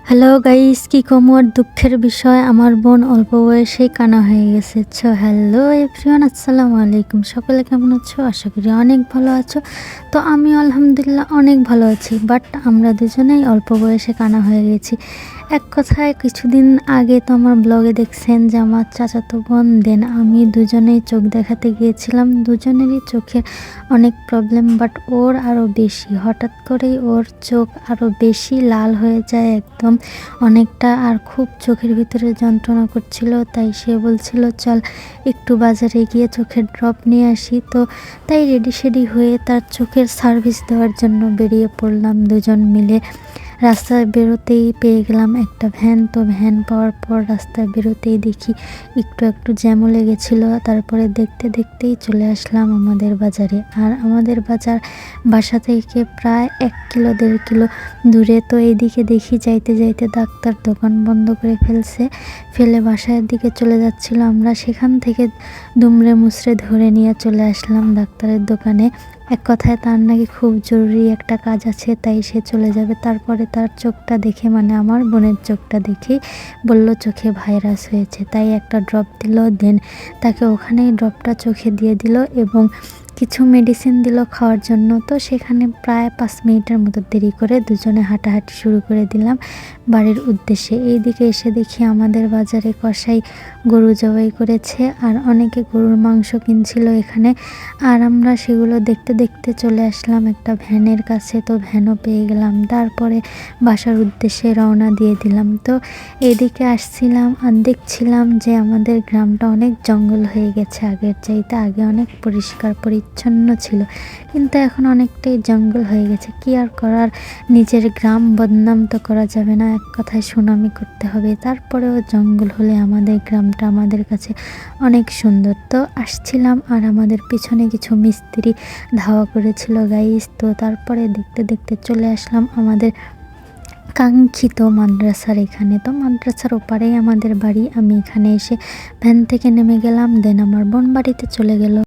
Hello guys, কি কম আর দুঃখের বিষয়, আমার বোন অল্প বয়সেই কানা হয়ে গেছে। হ্যালো এভরিওয়ান, আসসালামু আলাইকুম। সকলে কেমন আছো? আশা করি অনেক ভালো আছো। তো আমি আলহামদুলিল্লাহ অনেক ভালো আছি। বাট আমরা দুজনেই অল্প বয়সে কানা হয়ে গেছি। এক কথায় কিছুদিন আগে তো আমার ব্লগে দেখছেন যে আমার চাচাতো বোন দেন আমি দুজনেই চোখ দেখাতে গিয়েছিলাম। দুজনেরই চোখের অনেক প্রবলেম, বাট ওর আরও বেশি। হঠাৎ করেই ওর চোখ আরও বেশি লাল হয়ে যায় একদম অনেকটা, আর খুব চোখের ভিতরে যন্ত্রণা করছিল। তাই সে বলছিল চল একটু বাজারে গিয়ে চোখের ড্রপ নিয়ে আসি। তো তাই রেডি সেডি হয়ে তার চোখের সার্ভিস দেওয়ার জন্য বেরিয়ে পড়লাম দুজন মিলে। রাস্তায় বেরোতেই পেয়ে গেলাম একটা ভ্যান। তো ভ্যান পাওয়ার পর রাস্তায় বেরোতেই দেখি একটু জ্যামও লেগেছিলো। তারপরে দেখতে দেখতেই চলে আসলাম আমাদের বাজারে। আর আমাদের বাসা থেকে প্রায় 1 কিলো 1.5 কিলো দূরে। তো এইদিকে দেখি যাইতে যাইতে ডাক্তার দোকান বন্ধ করে ফেলে বাসার দিকে চলে যাচ্ছিল। আমরা সেখান থেকে দুমড়ে মুচড়ে ধরে নিয়ে চলে আসলাম ডাক্তারের দোকানে। এক কথায় তার নাকি খুব জরুরি একটা কাজ আছে, তাই সে চলে যাবে। তারপরে তার চোখটা দেখে, মানে আমার বোনের চোখটা দেখেই বলল চোখে ভাইরাস হয়েছে। তাই একটা ড্রপ দিল, দেন তাকে ওখানেই ড্রপটা চোখে দিয়ে দিল এবং কিছু মেডিসিন দিল খাওয়ার জন্য। তো সেখানে প্রায় 5 মিনিটের মতো দেরি করে দুজনে হাঁটাহাঁটি শুরু করে দিলাম বাড়ির উদ্দেশ্যে। এইদিকে এসে দেখি আমাদের বাজারে কসাই গরু জবাই করেছে, আর অনেকে গরুর মাংস কিনছিল এখানে। আর আমরা সেগুলো দেখতে দেখতে চলে আসলাম একটা ভ্যানের কাছে। তো ভ্যানও পেয়ে গেলাম, তারপরে বাসার উদ্দেশ্যে রওনা দিয়ে দিলাম। তো এদিকে আসছিলাম আর দেখছিলাম যে আমাদের গ্রামটা অনেক জঙ্গল হয়ে গেছে আগের চাইতে। আগে অনেক পরিষ্কার পরিচ্ছন্ন ছিল, কিন্তু এখন অনেকটাই জঙ্গল হয়ে গেছে। কি আর করার, নিজের গ্রাম বদনাম তো করা যাবে না, এক কথায় সুনামি করতে হবে। তারপরেও জঙ্গল হলে আমাদের গ্রামটা আমাদের কাছে অনেক সুন্দর। তো আসছিলাম আর আমাদের পিছনে কিছু মিস্ত্রি ধাওয়া করেছিল গাইস। তো তারপরে দেখতে দেখতে চলে আসলাম আমাদের কাঙ্ক্ষিত মাদ্রাসার এখানে। তো মাদ্রাসার ওপারেই আমাদের বাড়ি। আমি এখানে এসে ভ্যান থেকে নেমে গেলাম, দেন আমার বোন বাড়িতে চলে গেল।